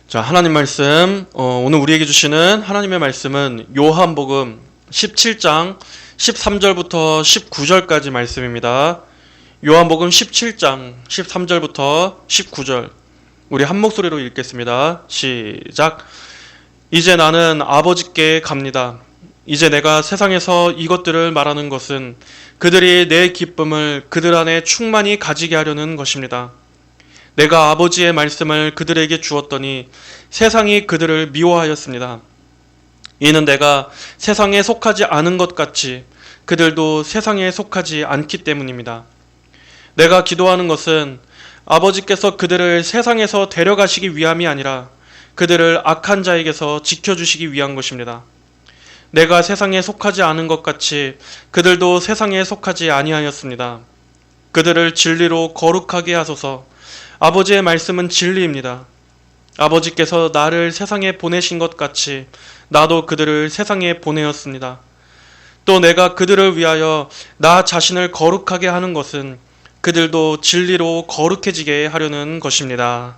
자, 하나님 말씀, 오늘 우리에게 주시는 하나님의 말씀은 요한복음 17장 13절부터 19절까지 말씀입니다. 요한복음 17장 13절부터 19절. 우리 한 목소리로 읽겠습니다. 시작. 이제 나는 아버지께 갑니다. 이제 내가 세상에서 이것들을 말하는 것은 그들이 내 기쁨을 그들 안에 충만히 가지게 하려는 것입니다. 내가 아버지의 말씀을 그들에게 주었더니 세상이 그들을 미워하였습니다. 이는 내가 세상에 속하지 않은 것 같이 그들도 세상에 속하지 않기 때문입니다. 내가 기도하는 것은 아버지께서 그들을 세상에서 데려가시기 위함이 아니라 그들을 악한 자에게서 지켜주시기 위한 것입니다. 내가 세상에 속하지 않은 것 같이 그들도 세상에 속하지 아니하였습니다. 그들을 진리로 거룩하게 하소서. 아버지의 말씀은 진리입니다. 아버지께서 나를 세상에 보내신 것 같이 나도 그들을 세상에 보내었습니다. 또 내가 그들을 위하여 나 자신을 거룩하게 하는 것은 그들도 진리로 거룩해지게 하려는 것입니다.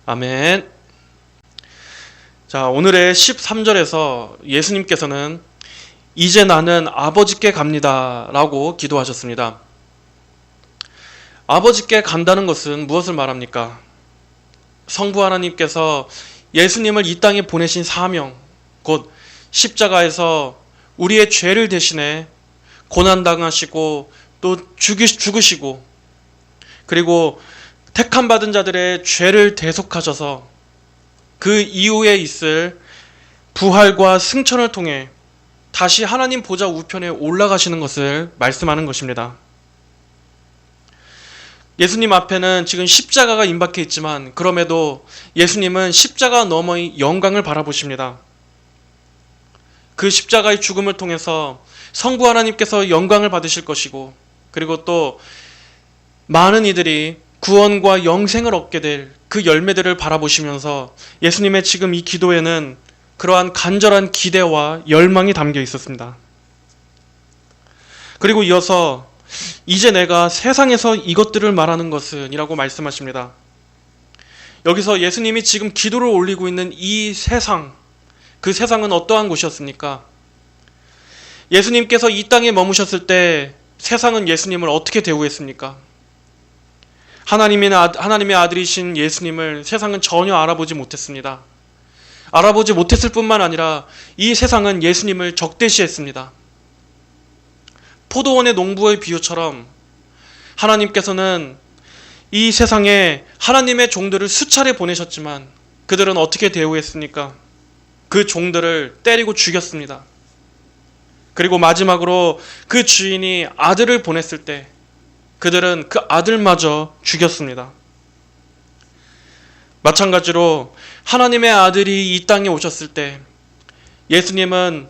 아멘. 자, 오늘의 13절에서 예수님께서는 이제 나는 아버지께 갑니다 라고 기도하셨습니다. 아버지께 간다는 것은 무엇을 말합니까? 성부 하나님께서 예수님을 이 땅에 보내신 사명, 곧 십자가에서 우리의 죄를 대신해 고난당하시고 또 죽으시고 그리고 택함받은 자들의 죄를 대속하셔서 그 이후에 있을 부활과 승천을 통해 다시 하나님 보좌 우편에 올라가시는 것을 말씀하는 것입니다. 예수님 앞에는 지금 십자가가 임박해 있지만 그럼에도 예수님은 십자가 너머의 영광을 바라보십니다. 그 십자가의 죽음을 통해서 성부 하나님께서 영광을 받으실 것이고 그리고 또 많은 이들이 구원과 영생을 얻게 될 그 열매들을 바라보시면서 예수님의 지금 이 기도에는 그러한 간절한 기대와 열망이 담겨 있었습니다. 그리고 이어서 이제 내가 세상에서 이것들을 말하는 것은 이라고 말씀하십니다. 여기서 예수님이 지금 기도를 올리고 있는 이 세상, 그 세상은 어떠한 곳이었습니까? 예수님께서 이 땅에 머무셨을 때 세상은 예수님을 어떻게 대우했습니까? 하나님의 아들이신 예수님을 세상은 전혀 알아보지 못했습니다. 알아보지 못했을 뿐만 아니라 이 세상은 예수님을 적대시했습니다. 포도원의 농부의 비유처럼 하나님께서는 이 세상에 하나님의 종들을 수차례 보내셨지만 그들은 어떻게 대우했습니까? 그 종들을 때리고 죽였습니다. 그리고 마지막으로 그 주인이 아들을 보냈을 때 그들은 그 아들마저 죽였습니다. 마찬가지로 하나님의 아들이 이 땅에 오셨을 때 예수님은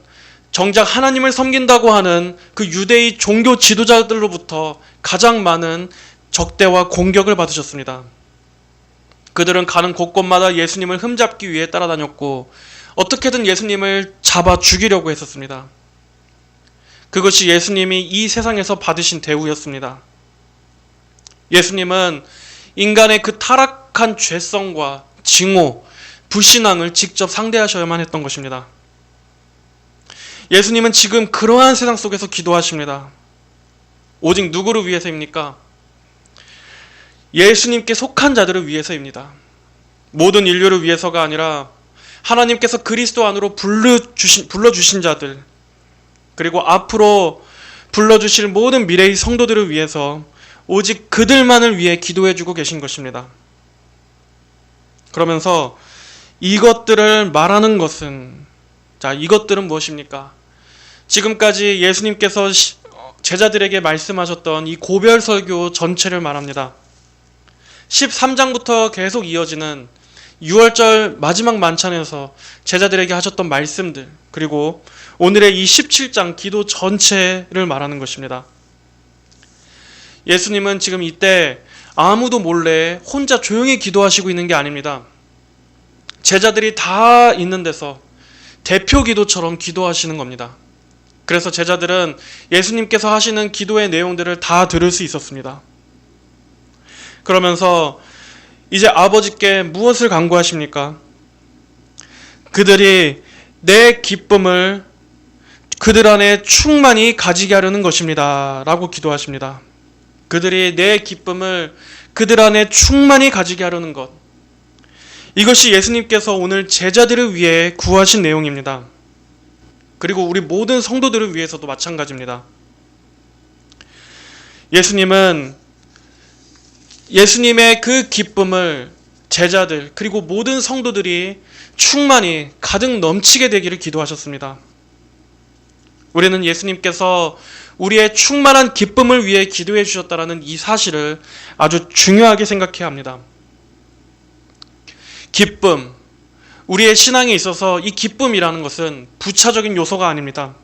정작 하나님을 섬긴다고 하는 그 유대의 종교 지도자들로부터 가장 많은 적대와 공격을 받으셨습니다. 그들은 가는 곳곳마다 예수님을 흠잡기 위해 따라다녔고 어떻게든 예수님을 잡아 죽이려고 했었습니다. 그것이 예수님이 이 세상에서 받으신 대우였습니다. 예수님은 인간의 그 타락한 죄성과 징후, 불신앙을 직접 상대하셔야만 했던 것입니다. 예수님은 지금 그러한 세상 속에서 기도하십니다. 오직 누구를 위해서입니까? 예수님께 속한 자들을 위해서입니다. 모든 인류를 위해서가 아니라 하나님께서 그리스도 안으로 불러주신 자들, 그리고 앞으로 불러주실 모든 미래의 성도들을 위해서 오직 그들만을 위해 기도해주고 계신 것입니다. 그러면서 이것들을 말하는 것은, 자, 이것들은 무엇입니까? 지금까지 예수님께서 제자들에게 말씀하셨던 이 고별 설교 전체를 말합니다. 13장부터 계속 이어지는 6월절 마지막 만찬에서 제자들에게 하셨던 말씀들, 그리고 오늘의 이 17장 기도 전체를 말하는 것입니다. 예수님은 지금 이때 아무도 몰래 혼자 조용히 기도하시고 있는 게 아닙니다. 제자들이 다 있는 데서 대표 기도처럼 기도하시는 겁니다. 그래서 제자들은 예수님께서 하시는 기도의 내용들을 다 들을 수 있었습니다. 그러면서 이제 아버지께 무엇을 간구하십니까? 그들이 내 기쁨을 그들 안에 충만히 가지게 하려는 것입니다. 라고 기도하십니다. 그들이 내 기쁨을 그들 안에 충만히 가지게 하려는 것. 이것이 예수님께서 오늘 제자들을 위해 구하신 내용입니다. 그리고 우리 모든 성도들을 위해서도 마찬가지입니다. 예수님은 예수님의 그 기쁨을 제자들 그리고 모든 성도들이 충만히 가득 넘치게 되기를 기도하셨습니다. 우리는 예수님께서 우리의 충만한 기쁨을 위해 기도해 주셨다는 이 사실을 아주 중요하게 생각해야 합니다. 기쁨, 우리의 신앙에 있어서 이 기쁨이라는 것은 부차적인 요소가 아닙니다.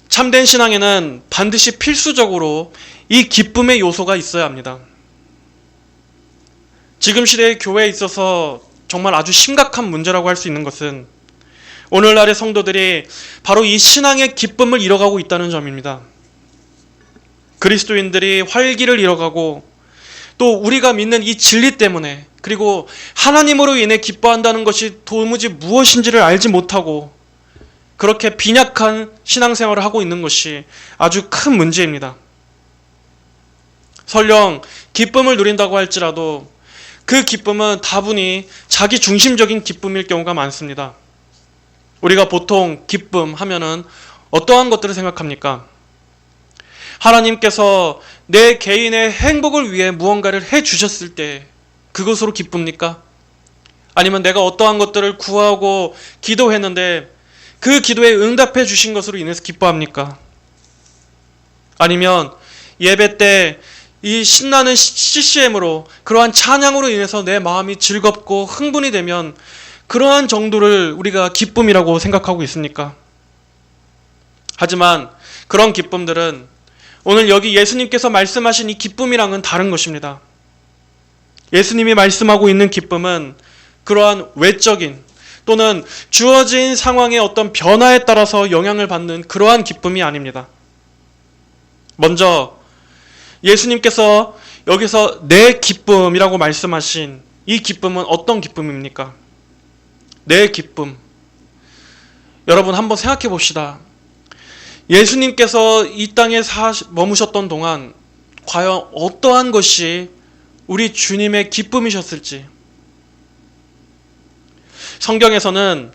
참된 신앙에는 반드시 필수적으로 이 기쁨의 요소가 있어야 합니다. 지금 시대의 교회에 있어서 정말 아주 심각한 문제라고 할 수 있는 것은 오늘날의 성도들이 바로 이 신앙의 기쁨을 잃어가고 있다는 점입니다. 그리스도인들이 활기를 잃어가고 또 우리가 믿는 이 진리 때문에 그리고 하나님으로 인해 기뻐한다는 것이 도무지 무엇인지를 알지 못하고 그렇게 빈약한 신앙생활을 하고 있는 것이 아주 큰 문제입니다. 설령 기쁨을 누린다고 할지라도 그 기쁨은 다분히 자기 중심적인 기쁨일 경우가 많습니다. 우리가 보통 기쁨 하면은 어떠한 것들을 생각합니까? 하나님께서 내 개인의 행복을 위해 무언가를 해 주셨을 때 그것으로 기쁩니까? 아니면 내가 어떠한 것들을 구하고 기도했는데 그 기도에 응답해 주신 것으로 인해서 기뻐합니까? 아니면 예배 때 이 신나는 CCM으로 그러한 찬양으로 인해서 내 마음이 즐겁고 흥분이 되면 그러한 정도를 우리가 기쁨이라고 생각하고 있습니까? 하지만 그런 기쁨들은 오늘 여기 예수님께서 말씀하신 이 기쁨이랑은 다른 것입니다. 예수님이 말씀하고 있는 기쁨은 그러한 외적인 또는 주어진 상황의 어떤 변화에 따라서 영향을 받는 그러한 기쁨이 아닙니다. 먼저 예수님께서 여기서 내 기쁨이라고 말씀하신 이 기쁨은 어떤 기쁨입니까? 내 기쁨. 여러분 한번 생각해 봅시다. 예수님께서 이 땅에 머무셨던 동안 과연 어떠한 것이 우리 주님의 기쁨이셨을지. 성경에서는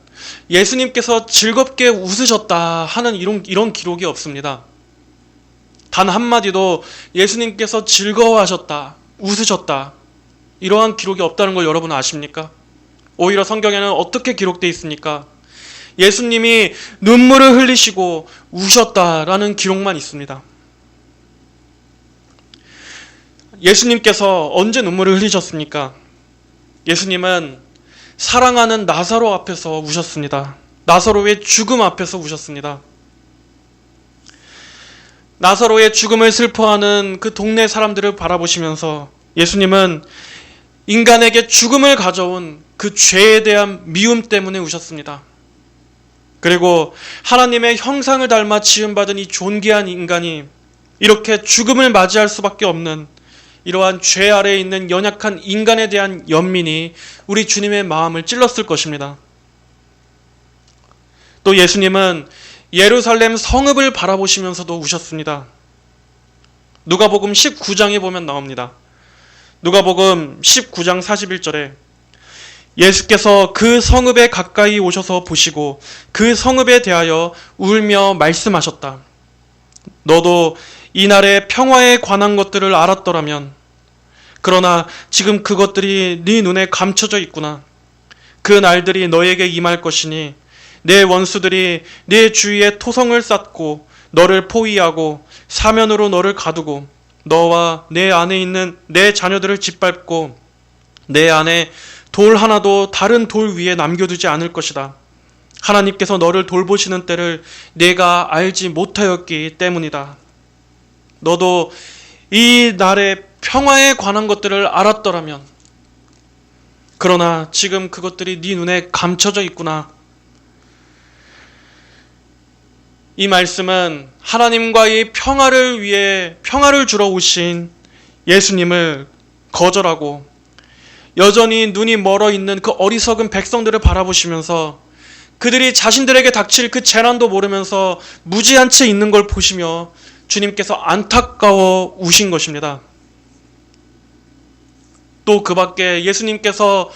예수님께서 즐겁게 웃으셨다 하는 이런 기록이 없습니다. 단 한마디도 예수님께서 즐거워하셨다, 웃으셨다 이러한 기록이 없다는 걸 여러분 아십니까? 오히려 성경에는 어떻게 기록되어 있습니까? 예수님이 눈물을 흘리시고 우셨다라는 기록만 있습니다. 예수님께서 언제 눈물을 흘리셨습니까? 예수님은 사랑하는 나사로 앞에서 우셨습니다. 나사로의 죽음 앞에서 우셨습니다. 나사로의 죽음을 슬퍼하는 그 동네 사람들을 바라보시면서 예수님은 인간에게 죽음을 가져온 그 죄에 대한 미움 때문에 우셨습니다. 그리고 하나님의 형상을 닮아 지음받은 이 존귀한 인간이 이렇게 죽음을 맞이할 수밖에 없는 이러한 죄 아래에 있는 연약한 인간에 대한 연민이 우리 주님의 마음을 찔렀을 것입니다. 또 예수님은 예루살렘 성읍을 바라보시면서도 우셨습니다. 누가복음 19장에 보면 나옵니다. 누가복음 19장 41절에 예수께서 그 성읍에 가까이 오셔서 보시고 그 성읍에 대하여 울며 말씀하셨다. 너도 이날의 평화에 관한 것들을 알았더라면 그러나 지금 그것들이 네 눈에 감춰져 있구나. 그 날들이 너에게 임할 것이니 내 원수들이 네 주위에 토성을 쌓고 너를 포위하고 사면으로 너를 가두고 너와 내 안에 있는 내 자녀들을 짓밟고 내 안에 돌 하나도 다른 돌 위에 남겨두지 않을 것이다. 하나님께서 너를 돌보시는 때를 내가 알지 못하였기 때문이다. 너도 이 날의 평화에 관한 것들을 알았더라면 그러나 지금 그것들이 네 눈에 감춰져 있구나. 이 말씀은 하나님과의 평화를 위해 평화를 주러 오신 예수님을 거절하고 여전히 눈이 멀어 있는 그 어리석은 백성들을 바라보시면서 그들이 자신들에게 닥칠 그 재난도 모르면서 무지한 채 있는 걸 보시며 주님께서 안타까워 우신 것입니다. 또 그 밖에 예수님께서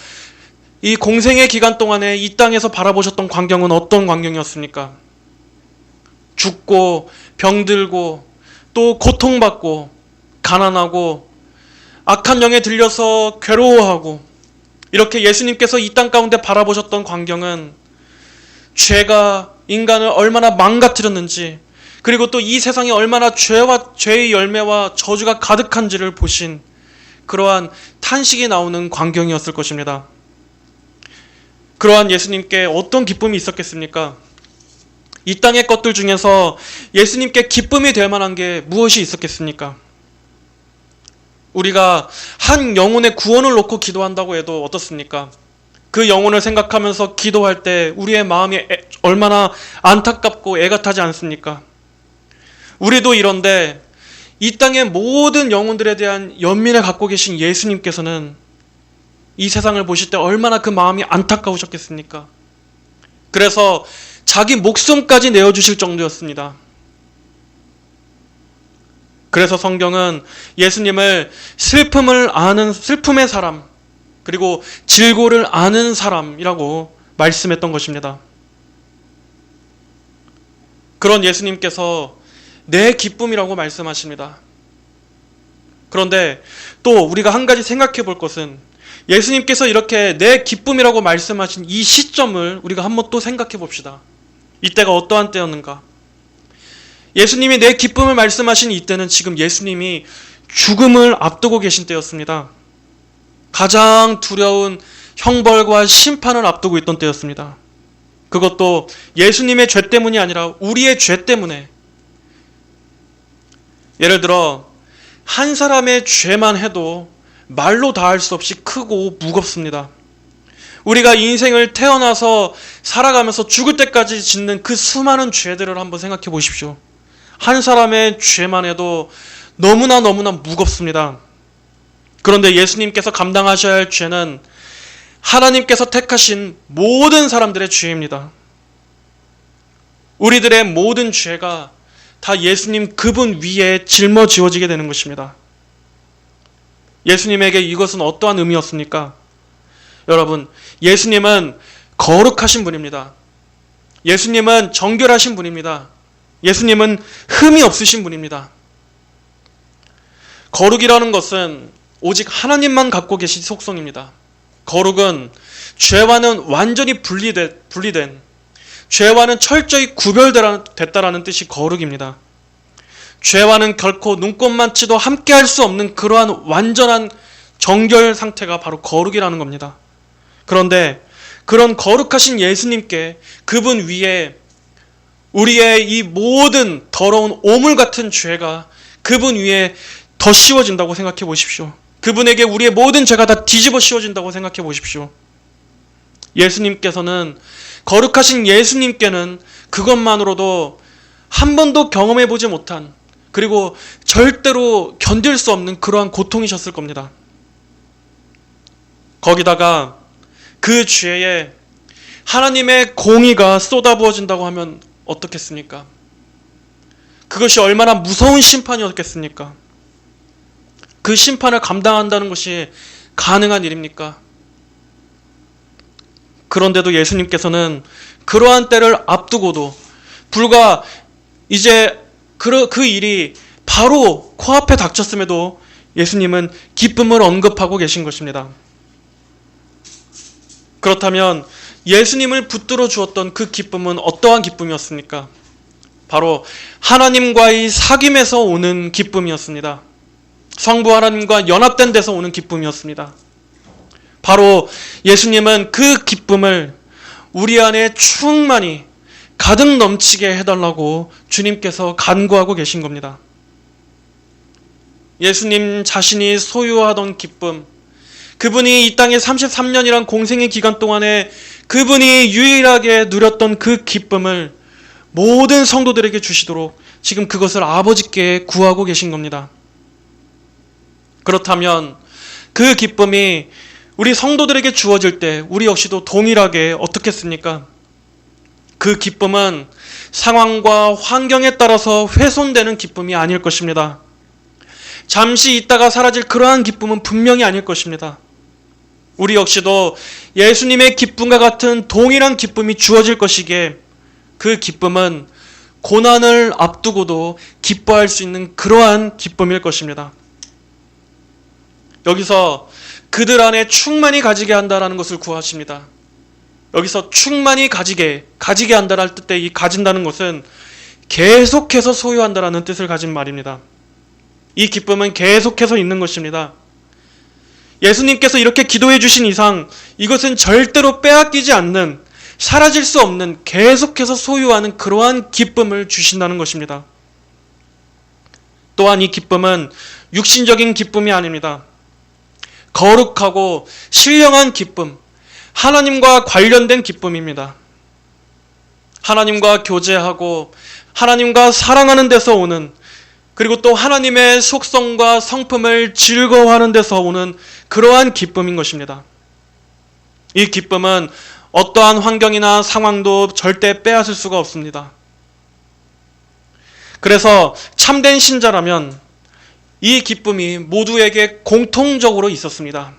이 공생의 기간 동안에 이 땅에서 바라보셨던 광경은 어떤 광경이었습니까? 죽고 병들고 또 고통받고 가난하고 악한 영에 들려서 괴로워하고 이렇게 예수님께서 이 땅 가운데 바라보셨던 광경은 죄가 인간을 얼마나 망가뜨렸는지 그리고 또 이 세상에 얼마나 죄의 열매와 저주가 가득한지를 보신 그러한 탄식이 나오는 광경이었을 것입니다. 그러한 예수님께 어떤 기쁨이 있었겠습니까? 이 땅의 것들 중에서 예수님께 기쁨이 될 만한 게 무엇이 있었겠습니까? 우리가 한 영혼의 구원을 놓고 기도한다고 해도 어떻습니까? 그 영혼을 생각하면서 기도할 때 우리의 마음이 얼마나 안타깝고 애가 타지 않습니까? 우리도 이런데 이 땅의 모든 영혼들에 대한 연민을 갖고 계신 예수님께서는 이 세상을 보실 때 얼마나 그 마음이 안타까우셨겠습니까? 그래서 자기 목숨까지 내어주실 정도였습니다. 그래서 성경은 예수님을 슬픔의 사람, 그리고 질고를 아는 사람이라고 말씀했던 것입니다. 그런 예수님께서 내 기쁨이라고 말씀하십니다. 그런데 또 우리가 한 가지 생각해 볼 것은 예수님께서 이렇게 내 기쁨이라고 말씀하신 이 시점을 우리가 한번 또 생각해 봅시다. 이때가 어떠한 때였는가? 예수님이 내 기쁨을 말씀하신 이때는 지금 예수님이 죽음을 앞두고 계신 때였습니다. 가장 두려운 형벌과 심판을 앞두고 있던 때였습니다. 그것도 예수님의 죄 때문이 아니라 우리의 죄 때문에. 예를 들어 한 사람의 죄만 해도 말로 다할 수 없이 크고 무겁습니다. 우리가 인생을 태어나서 살아가면서 죽을 때까지 짓는 그 수많은 죄들을 한번 생각해 보십시오. 한 사람의 죄만 해도 너무나 무겁습니다. 그런데 예수님께서 감당하셔야 할 죄는 하나님께서 택하신 모든 사람들의 죄입니다. 우리들의 모든 죄가 다 예수님 그분 위에 짊어지어지게 되는 것입니다. 예수님에게 이것은 어떠한 의미였습니까? 여러분, 예수님은 거룩하신 분입니다. 예수님은 정결하신 분입니다. 예수님은 흠이 없으신 분입니다. 거룩이라는 것은 오직 하나님만 갖고 계신 속성입니다. 거룩은 죄와는 완전히 분리된 죄와는 철저히 구별됐다라는 뜻이 거룩입니다. 죄와는 결코 눈꼽만치도 함께 할 수 없는 그러한 완전한 정결 상태가 바로 거룩이라는 겁니다. 그런데 그런 거룩하신 예수님께 그분 위에 우리의 이 모든 더러운 오물 같은 죄가 그분 위에 더 씌워진다고 생각해 보십시오. 그분에게 우리의 모든 죄가 다 뒤집어 씌워진다고 생각해 보십시오. 예수님께서는 거룩하신 예수님께는 그것만으로도 한 번도 경험해 보지 못한 그리고 절대로 견딜 수 없는 그러한 고통이셨을 겁니다. 거기다가 그 죄에 하나님의 공의가 쏟아부어진다고 하면 어떻겠습니까? 그것이 얼마나 무서운 심판이었겠습니까? 그 심판을 감당한다는 것이 가능한 일입니까? 그런데도 예수님께서는 그러한 때를 앞두고도 불과 이제 그 일이 바로 코앞에 닥쳤음에도 예수님은 기쁨을 언급하고 계신 것입니다. 그렇다면 예수님을 붙들어 주었던 그 기쁨은 어떠한 기쁨이었습니까? 바로 하나님과의 사귐에서 오는 기쁨이었습니다. 성부 하나님과 연합된 데서 오는 기쁨이었습니다. 바로 예수님은 그 기쁨을 우리 안에 충만히 가득 넘치게 해달라고 주님께서 간구하고 계신 겁니다. 예수님 자신이 소유하던 기쁨, 그분이 이 땅에 33년이란 공생의 기간 동안에 그분이 유일하게 누렸던 그 기쁨을 모든 성도들에게 주시도록 지금 그것을 아버지께 구하고 계신 겁니다. 그렇다면 그 기쁨이 우리 성도들에게 주어질 때 우리 역시도 동일하게 어떻겠습니까? 그 기쁨은 상황과 환경에 따라서 훼손되는 기쁨이 아닐 것입니다. 잠시 있다가 사라질 그러한 기쁨은 분명히 아닐 것입니다. 우리 역시도 예수님의 기쁨과 같은 동일한 기쁨이 주어질 것이기에 그 기쁨은 고난을 앞두고도 기뻐할 수 있는 그러한 기쁨일 것입니다. 여기서 그들 안에 충만히 가지게 한다라는 것을 구하십니다. 여기서 충만히 가지게 한다라는 뜻의 이 가진다는 것은 계속해서 소유한다라는 뜻을 가진 말입니다. 이 기쁨은 계속해서 있는 것입니다. 예수님께서 이렇게 기도해 주신 이상 이것은 절대로 빼앗기지 않는, 사라질 수 없는, 계속해서 소유하는 그러한 기쁨을 주신다는 것입니다. 또한 이 기쁨은 육신적인 기쁨이 아닙니다. 거룩하고 신령한 기쁨, 하나님과 관련된 기쁨입니다. 하나님과 교제하고 하나님과 사랑하는 데서 오는, 그리고 또 하나님의 속성과 성품을 즐거워하는 데서 오는 그러한 기쁨인 것입니다. 이 기쁨은 어떠한 환경이나 상황도 절대 빼앗을 수가 없습니다. 그래서 참된 신자라면 이 기쁨이 모두에게 공통적으로 있었습니다.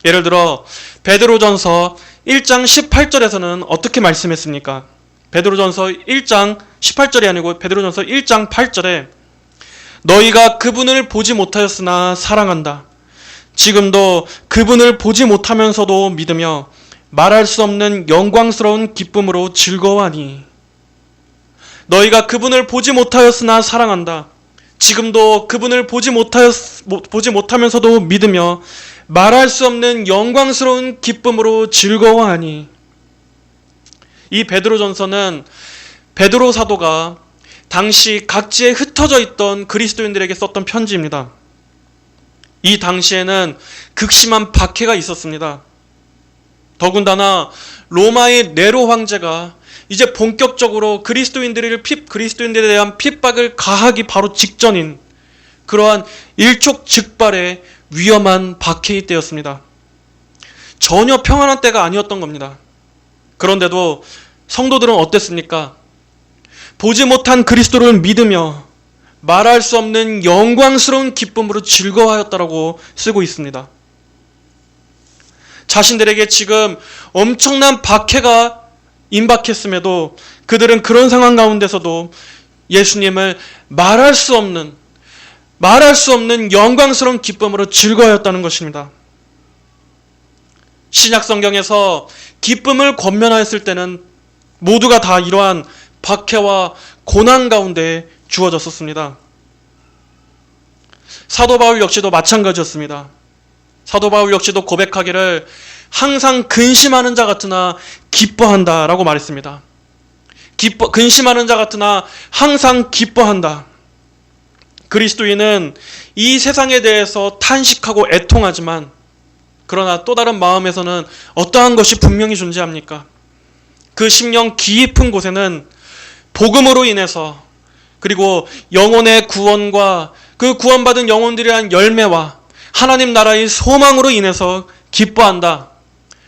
예를 들어 베드로전서 1장 18절에서는 어떻게 말씀했습니까? 베드로전서 1장 18절이 아니고 베드로전서 1장 8절에 너희가 그분을 보지 못하였으나 사랑한다. 지금도 그분을 보지 못하면서도 믿으며 말할 수 없는 영광스러운 기쁨으로 즐거워하니. 너희가 그분을 보지 못하였으나 사랑한다. 지금도 그분을 보지 못하면서도 믿으며 말할 수 없는 영광스러운 기쁨으로 즐거워하니. 이 베드로전서는 베드로 사도가 당시 각지에 흩어져 있던 그리스도인들에게 썼던 편지입니다. 이 당시에는 극심한 박해가 있었습니다. 더군다나 로마의 네로 황제가 이제 본격적으로 그리스도인들에 대한 핍박을 가하기 바로 직전인 그러한 일촉즉발의 위험한 박해의 때였습니다. 전혀 평안한 때가 아니었던 겁니다. 그런데도 성도들은 어땠습니까? 보지 못한 그리스도를 믿으며 말할 수 없는 영광스러운 기쁨으로 즐거워하였다라고 쓰고 있습니다. 자신들에게 지금 엄청난 박해가 임박했음에도 그들은 그런 상황 가운데서도 예수님을 말할 수 없는 영광스러운 기쁨으로 즐거워했다는 것입니다. 신약 성경에서 기쁨을 권면하였을 때는 모두가 다 이러한 박해와 고난 가운데 주어졌었습니다. 사도 바울 역시도 마찬가지였습니다. 사도 바울 역시도 고백하기를 항상 근심하는 자 같으나 기뻐한다 라고 말했습니다. 근심하는 자 같으나 항상 기뻐한다. 그리스도인은 이 세상에 대해서 탄식하고 애통하지만 그러나 또 다른 마음에서는 어떠한 것이 분명히 존재합니까? 그 심령 깊은 곳에는 복음으로 인해서 그리고 영혼의 구원과 그 구원받은 영혼들에 대한 열매와 하나님 나라의 소망으로 인해서 기뻐한다.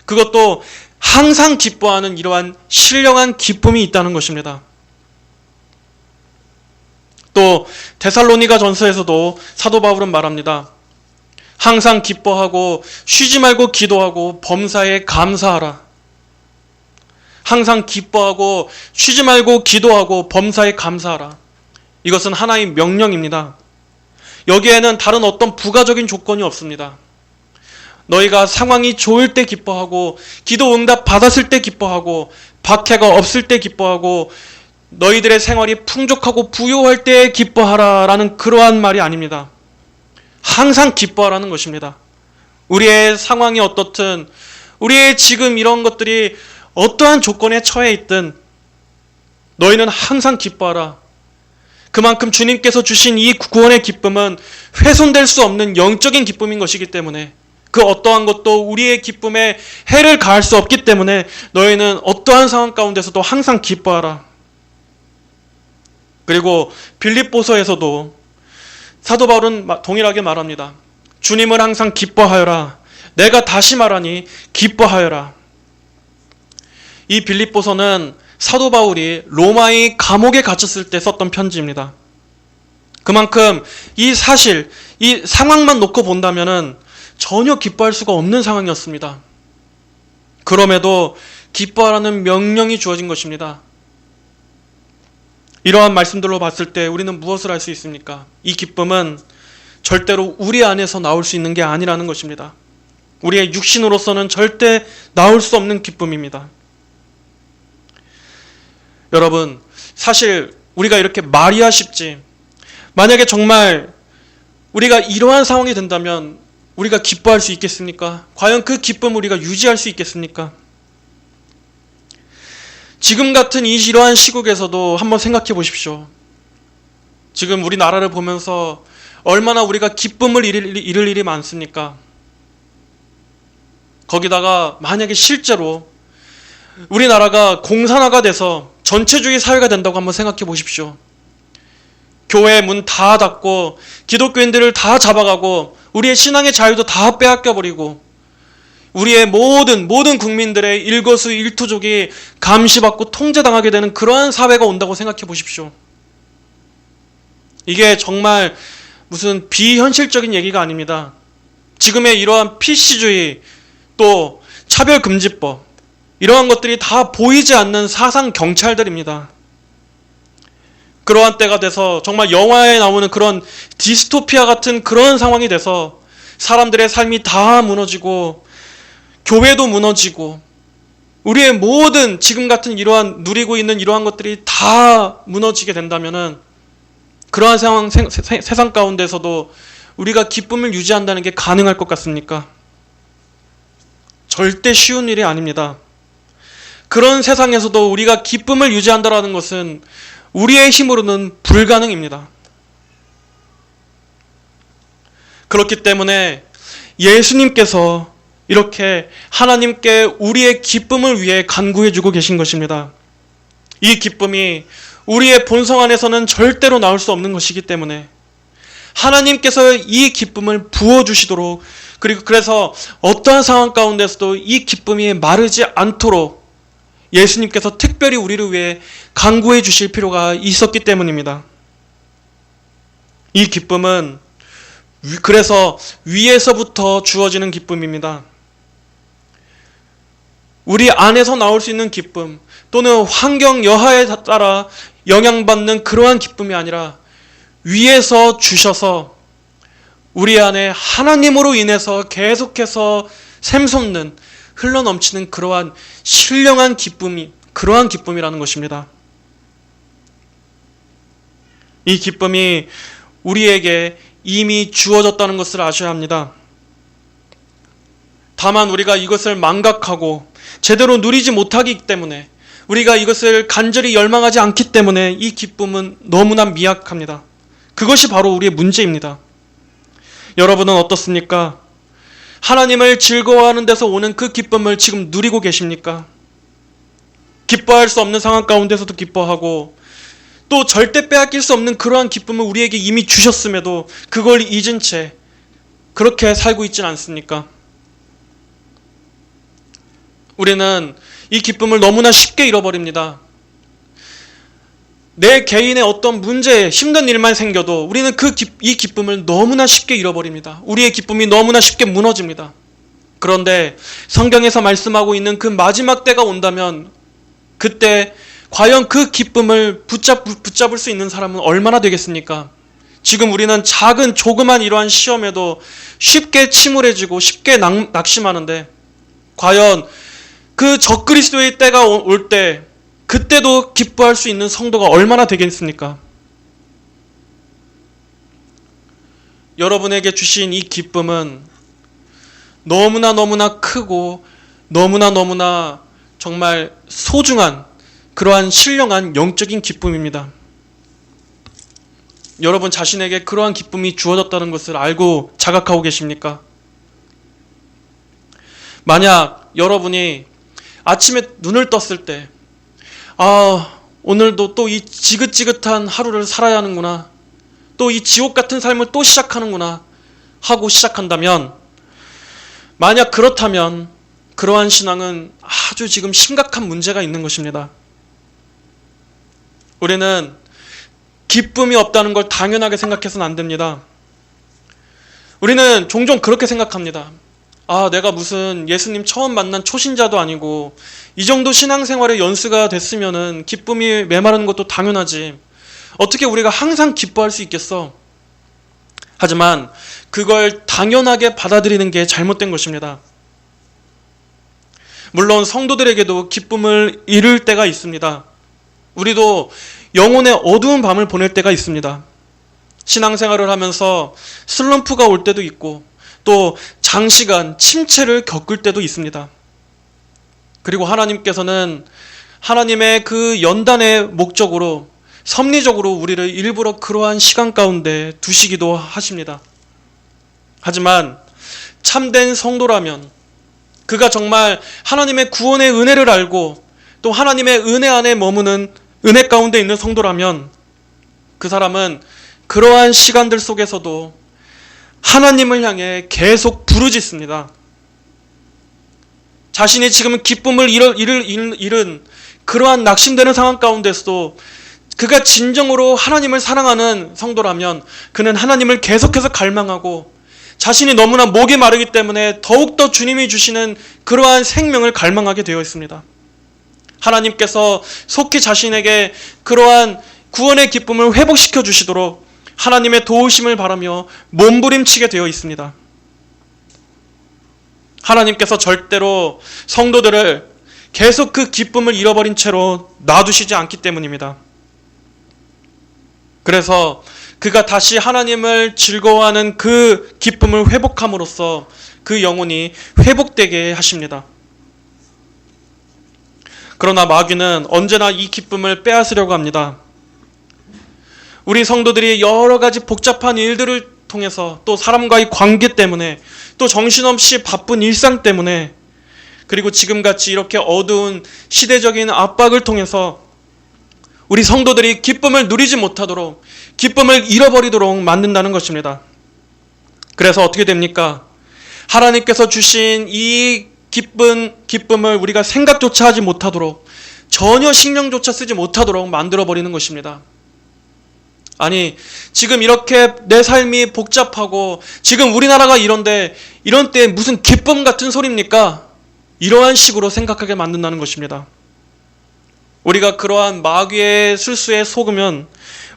그것도 항상 기뻐하는 이러한 신령한 기쁨이 있다는 것입니다. 또 데살로니가 전서에서도 사도 바울은 말합니다. 항상 기뻐하고 쉬지 말고 기도하고 범사에 감사하라. 항상 기뻐하고 쉬지 말고 기도하고 범사에 감사하라. 이것은 하나의 명령입니다. 여기에는 다른 어떤 부가적인 조건이 없습니다. 너희가 상황이 좋을 때 기뻐하고 기도 응답 받았을 때 기뻐하고 박해가 없을 때 기뻐하고 너희들의 생활이 풍족하고 부요할 때 기뻐하라 라는 그러한 말이 아닙니다. 항상 기뻐하라는 것입니다. 우리의 상황이 어떻든 우리의 지금 이런 것들이 어떠한 조건에 처해 있든 너희는 항상 기뻐하라. 그만큼 주님께서 주신 이 구원의 기쁨은 훼손될 수 없는 영적인 기쁨인 것이기 때문에 그 어떠한 것도 우리의 기쁨에 해를 가할 수 없기 때문에 너희는 어떠한 상황 가운데서도 항상 기뻐하라. 그리고 빌립보서에서도 사도 바울은 동일하게 말합니다. 주님을 항상 기뻐하여라. 내가 다시 말하니 기뻐하여라. 이 빌립보서는 사도 바울이 로마의 감옥에 갇혔을 때 썼던 편지입니다. 그만큼 이 사실, 이 상황만 놓고 본다면은 전혀 기뻐할 수가 없는 상황이었습니다. 그럼에도 기뻐하라는 명령이 주어진 것입니다. 이러한 말씀들로 봤을 때 우리는 무엇을 할 수 있습니까? 이 기쁨은 절대로 우리 안에서 나올 수 있는 게 아니라는 것입니다. 우리의 육신으로서는 절대 나올 수 없는 기쁨입니다. 여러분, 사실 우리가 이렇게 말이야 쉽지, 만약에 정말 우리가 이러한 상황이 된다면 우리가 기뻐할 수 있겠습니까? 과연 그 기쁨을 우리가 유지할 수 있겠습니까? 지금 같은 이러한 시국에서도 한번 생각해 보십시오. 지금 우리나라를 보면서 얼마나 우리가 기쁨을 잃을 일이 많습니까? 거기다가 만약에 실제로 우리나라가 공산화가 돼서 전체주의 사회가 된다고 한번 생각해 보십시오. 교회 문 다 닫고 기독교인들을 다 잡아가고 우리의 신앙의 자유도 다 빼앗겨버리고 우리의 모든 국민들의 일거수일투족이 감시받고 통제당하게 되는 그러한 사회가 온다고 생각해 보십시오. 이게 정말 무슨 비현실적인 얘기가 아닙니다. 지금의 이러한 PC주의, 또 차별금지법, 이러한 것들이 다 보이지 않는 사상 경찰들입니다. 그러한 때가 돼서 정말 영화에 나오는 그런 디스토피아 같은 그런 상황이 돼서 사람들의 삶이 다 무너지고 교회도 무너지고 우리의 모든 지금 같은 이러한 누리고 있는 이러한 것들이 다 무너지게 된다면은 그러한 상황, 세상 가운데서도 우리가 기쁨을 유지한다는 게 가능할 것 같습니까? 절대 쉬운 일이 아닙니다. 그런 세상에서도 우리가 기쁨을 유지한다는 것은 우리의 힘으로는 불가능입니다. 그렇기 때문에 예수님께서 이렇게 하나님께 우리의 기쁨을 위해 간구해주고 계신 것입니다. 이 기쁨이 우리의 본성 안에서는 절대로 나올 수 없는 것이기 때문에 하나님께서 이 기쁨을 부어주시도록, 그리고 그래서 어떠한 상황 가운데서도 이 기쁨이 마르지 않도록 예수님께서 특별히 우리를 위해 간구해 주실 필요가 있었기 때문입니다. 이 기쁨은 그래서 위에서부터 주어지는 기쁨입니다. 우리 안에서 나올 수 있는 기쁨, 또는 환경 여하에 따라 영향받는 그러한 기쁨이 아니라 위에서 주셔서 우리 안에 하나님으로 인해서 계속해서 샘솟는, 흘러넘치는 그러한 신령한 기쁨이, 그러한 기쁨이라는 것입니다. 이 기쁨이 우리에게 이미 주어졌다는 것을 아셔야 합니다. 다만 우리가 이것을 망각하고 제대로 누리지 못하기 때문에, 우리가 이것을 간절히 열망하지 않기 때문에 이 기쁨은 너무나 미약합니다. 그것이 바로 우리의 문제입니다. 여러분은 어떻습니까? 하나님을 즐거워하는 데서 오는 그 기쁨을 지금 누리고 계십니까? 기뻐할 수 없는 상황 가운데서도 기뻐하고, 또 절대 빼앗길 수 없는 그러한 기쁨을 우리에게 이미 주셨음에도 그걸 잊은 채 그렇게 살고 있지는 않습니까? 우리는 이 기쁨을 너무나 쉽게 잃어버립니다. 내 개인의 어떤 문제, 힘든 일만 생겨도 우리는 이 기쁨을 너무나 쉽게 잃어버립니다. 우리의 기쁨이 너무나 쉽게 무너집니다. 그런데 성경에서 말씀하고 있는 그 마지막 때가 온다면, 그때 과연 그 기쁨을 붙잡을 수 있는 사람은 얼마나 되겠습니까? 지금 우리는 조그만 이러한 시험에도 쉽게 침울해지고 쉽게 낙심하는데, 과연 그 적그리스도의 때가 올 때, 그때도 기뻐할 수 있는 성도가 얼마나 되겠습니까? 여러분에게 주신 이 기쁨은 너무나 크고 너무나 정말 소중한 그러한 신령한 영적인 기쁨입니다. 여러분 자신에게 그러한 기쁨이 주어졌다는 것을 알고 자각하고 계십니까? 만약 여러분이 아침에 눈을 떴을 때, 오늘도 또 이 지긋지긋한 하루를 살아야 하는구나, 또 이 지옥 같은 삶을 또 시작하는구나 하고 시작한다면, 만약 그렇다면 그러한 신앙은 아주 지금 심각한 문제가 있는 것입니다. 우리는 기쁨이 없다는 걸 당연하게 생각해서는 안 됩니다. 우리는 종종 그렇게 생각합니다. 내가 무슨 예수님 처음 만난 초신자도 아니고 이 정도 신앙생활의 연수가 됐으면은 기쁨이 메마르는 것도 당연하지. 어떻게 우리가 항상 기뻐할 수 있겠어? 하지만 그걸 당연하게 받아들이는 게 잘못된 것입니다. 물론 성도들에게도 기쁨을 잃을 때가 있습니다. 우리도 영혼의 어두운 밤을 보낼 때가 있습니다. 신앙생활을 하면서 슬럼프가 올 때도 있고 또 장시간 침체를 겪을 때도 있습니다. 그리고 하나님께서는 하나님의 그 연단의 목적으로 섭리적으로 우리를 일부러 그러한 시간 가운데 두시기도 하십니다. 하지만 참된 성도라면 그가 정말 하나님의 구원의 은혜를 알고 또 하나님의 은혜 안에 머무는 은혜 가운데 있는 성도라면 그 사람은 그러한 시간들 속에서도 하나님을 향해 계속 부르짖습니다. 자신이 지금 기쁨을 잃은 그러한 낙심되는 상황 가운데서도 그가 진정으로 하나님을 사랑하는 성도라면 그는 하나님을 계속해서 갈망하고 자신이 너무나 목이 마르기 때문에 더욱더 주님이 주시는 그러한 생명을 갈망하게 되어 있습니다. 하나님께서 속히 자신에게 그러한 구원의 기쁨을 회복시켜 주시도록 하나님의 도우심을 바라며 몸부림치게 되어 있습니다. 하나님께서 절대로 성도들을 계속 그 기쁨을 잃어버린 채로 놔두시지 않기 때문입니다. 그래서 그가 다시 하나님을 즐거워하는 그 기쁨을 회복함으로써 그 영혼이 회복되게 하십니다. 그러나 마귀는 언제나 이 기쁨을 빼앗으려고 합니다. 우리 성도들이 여러 가지 복잡한 일들을 통해서 또 사람과의 관계 때문에 또 정신없이 바쁜 일상 때문에 그리고 지금같이 이렇게 어두운 시대적인 압박을 통해서 우리 성도들이 기쁨을 누리지 못하도록 기쁨을 잃어버리도록 만든다는 것입니다. 그래서 어떻게 됩니까? 하나님께서 주신 이 기쁨을 우리가 생각조차 하지 못하도록 전혀 신경조차 쓰지 못하도록 만들어버리는 것입니다. 아니, 지금 이렇게 내 삶이 복잡하고 지금 우리나라가 이런데 이런 때 무슨 기쁨 같은 소리입니까? 이러한 식으로 생각하게 만든다는 것입니다. 우리가 그러한 마귀의 술수에 속으면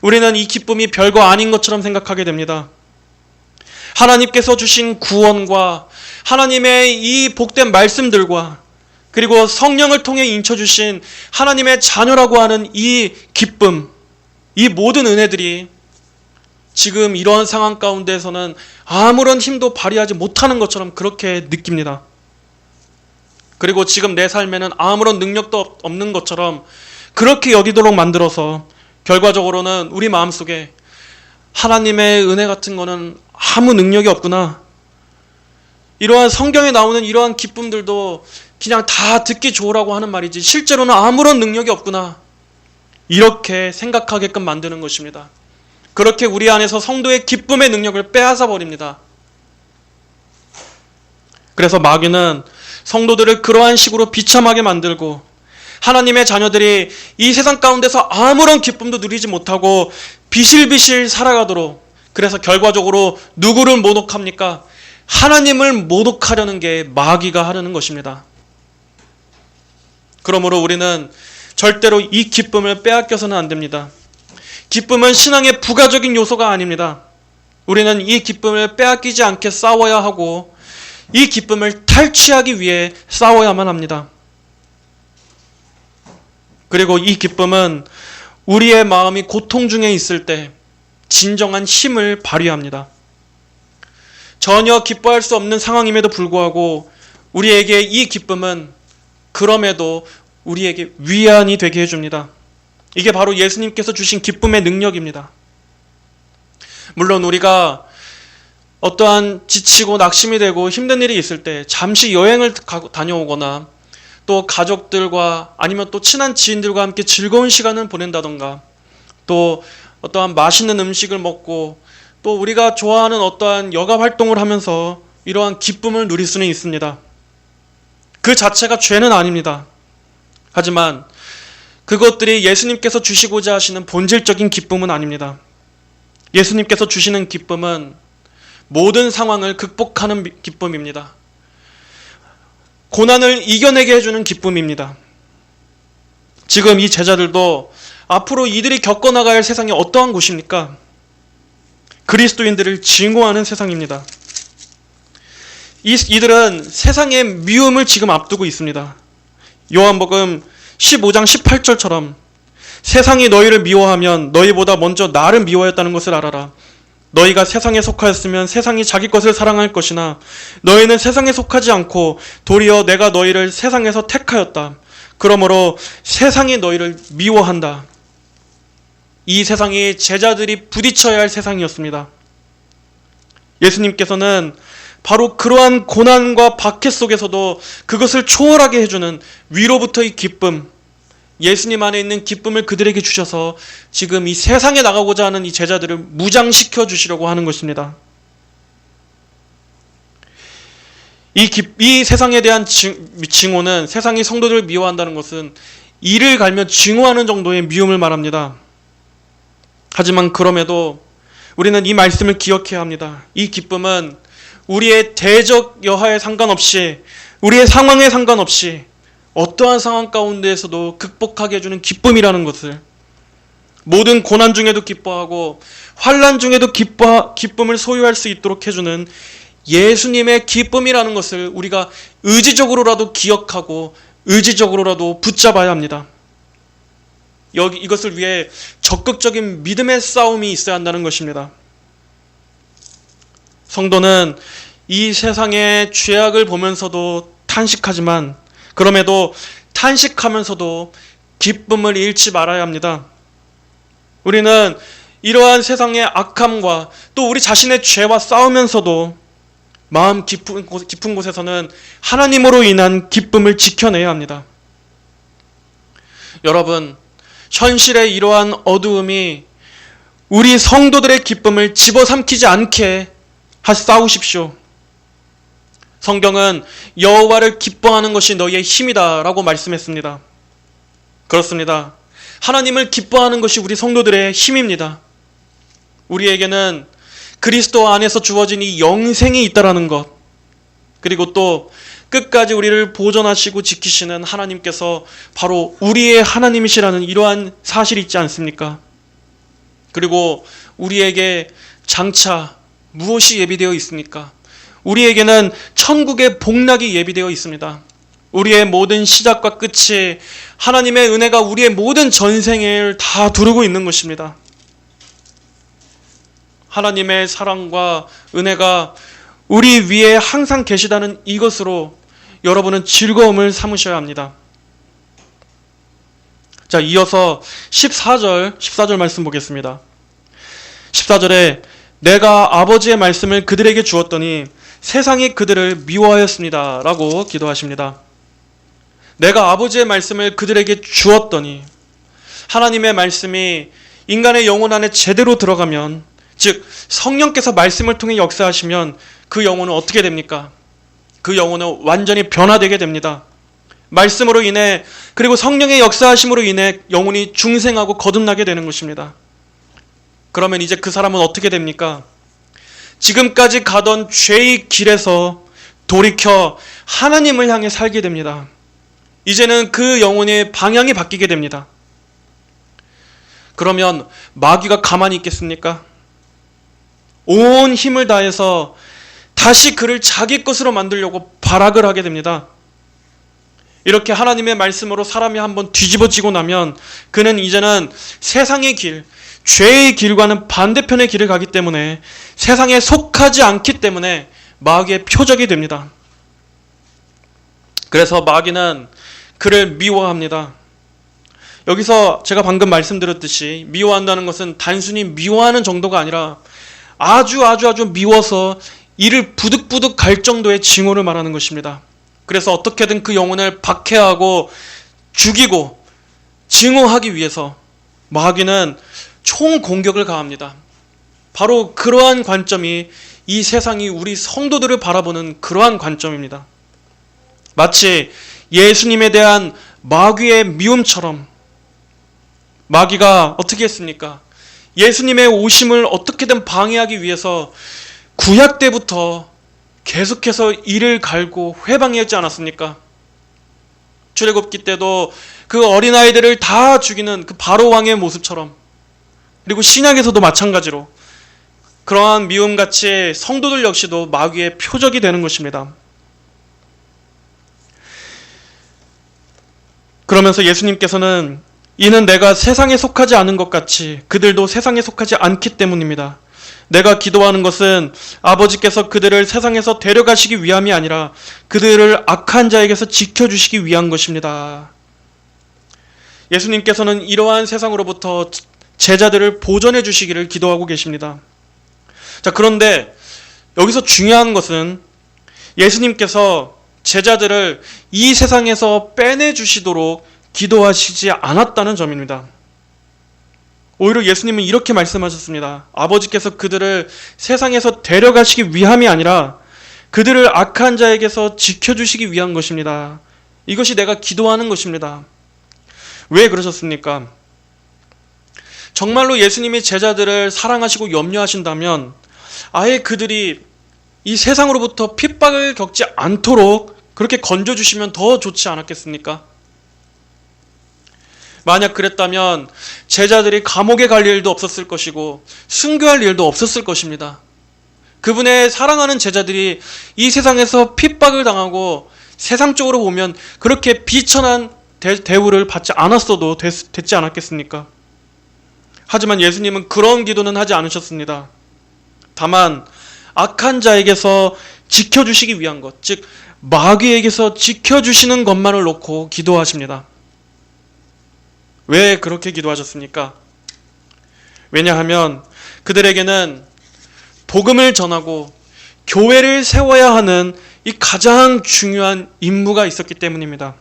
우리는 이 기쁨이 별거 아닌 것처럼 생각하게 됩니다. 하나님께서 주신 구원과 하나님의 이 복된 말씀들과 그리고 성령을 통해 인쳐주신 하나님의 자녀라고 하는 이 기쁨, 이 모든 은혜들이 지금 이러한 상황 가운데에서는 아무런 힘도 발휘하지 못하는 것처럼 그렇게 느낍니다. 그리고 지금 내 삶에는 아무런 능력도 없는 것처럼 그렇게 여기도록 만들어서 결과적으로는 우리 마음속에 하나님의 은혜 같은 거는 아무 능력이 없구나. 이러한 성경에 나오는 이러한 기쁨들도 그냥 다 듣기 좋으라고 하는 말이지 실제로는 아무런 능력이 없구나. 이렇게 생각하게끔 만드는 것입니다. 그렇게 우리 안에서 성도의 기쁨의 능력을 빼앗아 버립니다. 그래서 마귀는 성도들을 그러한 식으로 비참하게 만들고 하나님의 자녀들이 이 세상 가운데서 아무런 기쁨도 누리지 못하고 비실비실 살아가도록 그래서 결과적으로 누구를 모독합니까? 하나님을 모독하려는 게 마귀가 하려는 것입니다. 그러므로 우리는 절대로 이 기쁨을 빼앗겨서는 안 됩니다. 기쁨은 신앙의 부가적인 요소가 아닙니다. 우리는 이 기쁨을 빼앗기지 않게 싸워야 하고 이 기쁨을 탈취하기 위해 싸워야만 합니다. 그리고 이 기쁨은 우리의 마음이 고통 중에 있을 때 진정한 힘을 발휘합니다. 전혀 기뻐할 수 없는 상황임에도 불구하고 우리에게 이 기쁨은 그럼에도 우리에게 위안이 되게 해줍니다. 이게 바로 예수님께서 주신 기쁨의 능력입니다. 물론 우리가 어떠한 지치고 낙심이 되고 힘든 일이 있을 때 잠시 여행을 다녀오거나 또 가족들과 아니면 또 친한 지인들과 함께 즐거운 시간을 보낸다던가 또 어떠한 맛있는 음식을 먹고 또 우리가 좋아하는 어떠한 여가 활동을 하면서 이러한 기쁨을 누릴 수는 있습니다. 그 자체가 죄는 아닙니다. 하지만 그것들이 예수님께서 주시고자 하시는 본질적인 기쁨은 아닙니다. 예수님께서 주시는 기쁨은 모든 상황을 극복하는 기쁨입니다. 고난을 이겨내게 해주는 기쁨입니다. 지금 이 제자들도 앞으로 이들이 겪어나가야 할 세상이 어떠한 곳입니까? 그리스도인들을 증오하는 세상입니다. 이들은 세상의 미움을 지금 앞두고 있습니다. 요한복음 15장 18절처럼 세상이 너희를 미워하면 너희보다 먼저 나를 미워했다는 것을 알아라. 너희가 세상에 속하였으면 세상이 자기 것을 사랑할 것이나 너희는 세상에 속하지 않고 도리어 내가 너희를 세상에서 택하였다. 그러므로 세상이 너희를 미워한다. 이 세상이 제자들이 부딪혀야 할 세상이었습니다. 예수님께서는 바로 그러한 고난과 박해 속에서도 그것을 초월하게 해주는 위로부터의 기쁨, 예수님 안에 있는 기쁨을 그들에게 주셔서 지금 이 세상에 나가고자 하는 이 제자들을 무장시켜 주시려고 하는 것입니다. 이 세상에 대한 증오는, 세상이 성도들을 미워한다는 것은 이를 갈며 증오하는 정도의 미움을 말합니다. 하지만 그럼에도 우리는 이 말씀을 기억해야 합니다. 이 기쁨은 우리의 대적 여하에 상관없이, 우리의 상황에 상관없이 어떠한 상황 가운데에서도 극복하게 해주는 기쁨이라는 것을, 모든 고난 중에도 기뻐하고 환난 중에도 기쁨을 소유할 수 있도록 해주는 예수님의 기쁨이라는 것을 우리가 의지적으로라도 기억하고 의지적으로라도 붙잡아야 합니다. 이것을 위해 적극적인 믿음의 싸움이 있어야 한다는 것입니다. 성도는 이 세상의 죄악을 보면서도 탄식하지만, 그럼에도 탄식하면서도 기쁨을 잃지 말아야 합니다. 우리는 이러한 세상의 악함과 또 우리 자신의 죄와 싸우면서도 마음 깊은 곳에서는 하나님으로 인한 기쁨을 지켜내야 합니다. 여러분, 현실의 이러한 어두움이 우리 성도들의 기쁨을 집어삼키지 않게 싸우십시오. 성경은 여호와를 기뻐하는 것이 너희의 힘이다 라고 말씀했습니다. 그렇습니다. 하나님을 기뻐하는 것이 우리 성도들의 힘입니다. 우리에게는 그리스도 안에서 주어진 이 영생이 있다라는 것, 그리고 또 끝까지 우리를 보존하시고 지키시는 하나님께서 바로 우리의 하나님이시라는 이러한 사실이 있지 않습니까? 그리고 우리에게 장차 무엇이 예비되어 있습니까? 우리에게는 천국의 복락이 예비되어 있습니다. 우리의 모든 시작과 끝이 하나님의 은혜가 우리의 모든 전생을 다 두르고 있는 것입니다. 하나님의 사랑과 은혜가 우리 위에 항상 계시다는 이것으로 여러분은 즐거움을 삼으셔야 합니다. 자, 이어서 14절 말씀 보겠습니다. 14절에 내가 아버지의 말씀을 그들에게 주었더니 세상이 그들을 미워하였습니다 라고 기도하십니다. 내가 아버지의 말씀을 그들에게 주었더니, 하나님의 말씀이 인간의 영혼 안에 제대로 들어가면, 즉 성령께서 말씀을 통해 역사하시면 그 영혼은 어떻게 됩니까? 그 영혼은 완전히 변화되게 됩니다. 말씀으로 인해, 그리고 성령의 역사하심으로 인해 영혼이 중생하고 거듭나게 되는 것입니다. 그러면 이제 그 사람은 어떻게 됩니까? 지금까지 가던 죄의 길에서 돌이켜 하나님을 향해 살게 됩니다. 이제는 그 영혼의 방향이 바뀌게 됩니다. 그러면 마귀가 가만히 있겠습니까? 온 힘을 다해서 다시 그를 자기 것으로 만들려고 발악을 하게 됩니다. 이렇게 하나님의 말씀으로 사람이 한번 뒤집어지고 나면 그는 이제는 세상의 길, 죄의 길과는 반대편의 길을 가기 때문에, 세상에 속하지 않기 때문에 마귀의 표적이 됩니다. 그래서 마귀는 그를 미워합니다. 여기서 제가 방금 말씀드렸듯이 미워한다는 것은 단순히 미워하는 정도가 아니라 아주 미워서 이를 부득부득 갈 정도의 증오를 말하는 것입니다. 그래서 어떻게든 그 영혼을 박해하고 죽이고 증오하기 위해서 마귀는 총공격을 가합니다. 바로 그러한 관점이 이 세상이 우리 성도들을 바라보는 그러한 관점입니다. 마치 예수님에 대한 마귀의 미움처럼 마귀가 어떻게 했습니까? 예수님의 오심을 어떻게든 방해하기 위해서 구약 때부터 계속해서 이를 갈고 회방했지 않았습니까? 출애굽기 때도 그 어린아이들을 다 죽이는 그 바로 왕의 모습처럼, 그리고 신약에서도 마찬가지로 그러한 미움같이 성도들 역시도 마귀의 표적이 되는 것입니다. 그러면서 예수님께서는 이는 내가 세상에 속하지 않은 것 같이 그들도 세상에 속하지 않기 때문입니다. 내가 기도하는 것은 아버지께서 그들을 세상에서 데려가시기 위함이 아니라 그들을 악한 자에게서 지켜주시기 위한 것입니다. 예수님께서는 이러한 세상으로부터 제자들을 보존해 주시기를 기도하고 계십니다. 자, 그런데 여기서 중요한 것은 예수님께서 제자들을 이 세상에서 빼내 주시도록 기도하시지 않았다는 점입니다. 오히려 예수님은 이렇게 말씀하셨습니다. 아버지께서 그들을 세상에서 데려가시기 위함이 아니라 그들을 악한 자에게서 지켜주시기 위한 것입니다. 이것이 내가 기도하는 것입니다. 왜 그러셨습니까? 정말로 예수님이 제자들을 사랑하시고 염려하신다면 아예 그들이 이 세상으로부터 핍박을 겪지 않도록 그렇게 건져주시면 더 좋지 않았겠습니까? 만약 그랬다면 제자들이 감옥에 갈 일도 없었을 것이고 순교할 일도 없었을 것입니다. 그분의 사랑하는 제자들이 이 세상에서 핍박을 당하고 세상적으로 보면 그렇게 비천한 대우를 받지 않았어도 됐지 않았겠습니까? 하지만 예수님은 그런 기도는 하지 않으셨습니다. 다만 악한 자에게서 지켜주시기 위한 것, 즉 마귀에게서 지켜주시는 것만을 놓고 기도하십니다. 왜 그렇게 기도하셨습니까? 왜냐하면 그들에게는 복음을 전하고 교회를 세워야 하는 이 가장 중요한 임무가 있었기 때문입니다.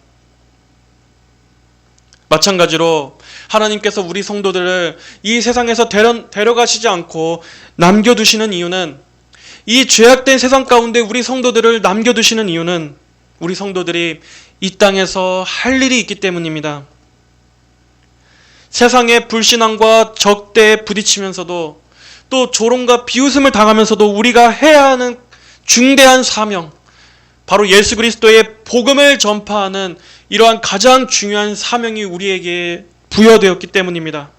마찬가지로 하나님께서 우리 성도들을 이 세상에서 데려가시지 않고 남겨두시는 이유는, 이 죄악된 세상 가운데 우리 성도들을 남겨두시는 이유는 우리 성도들이 이 땅에서 할 일이 있기 때문입니다. 세상의 불신앙과 적대에 부딪히면서도 또 조롱과 비웃음을 당하면서도 우리가 해야 하는 중대한 사명, 바로 예수 그리스도의 복음을 전파하는 이러한 가장 중요한 사명이 우리에게 부여되었기 때문입니다.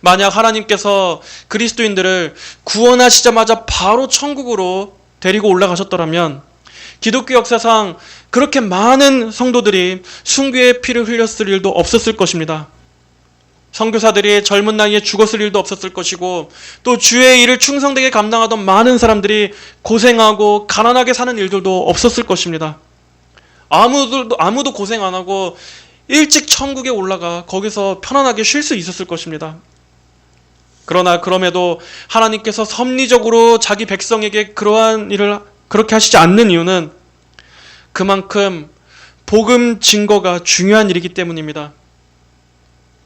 만약 하나님께서 그리스도인들을 구원하시자마자 바로 천국으로 데리고 올라가셨더라면 기독교 역사상 그렇게 많은 성도들이 순교의 피를 흘렸을 일도 없었을 것입니다. 선교사들이 젊은 나이에 죽었을 일도 없었을 것이고, 또 주의 일을 충성되게 감당하던 많은 사람들이 고생하고 가난하게 사는 일들도 없었을 것입니다. 아무도 고생 안 하고 일찍 천국에 올라가 거기서 편안하게 쉴 수 있었을 것입니다. 그러나 그럼에도 하나님께서 섭리적으로 자기 백성에게 그러한 일을 그렇게 하시지 않는 이유는 그만큼 복음 증거가 중요한 일이기 때문입니다.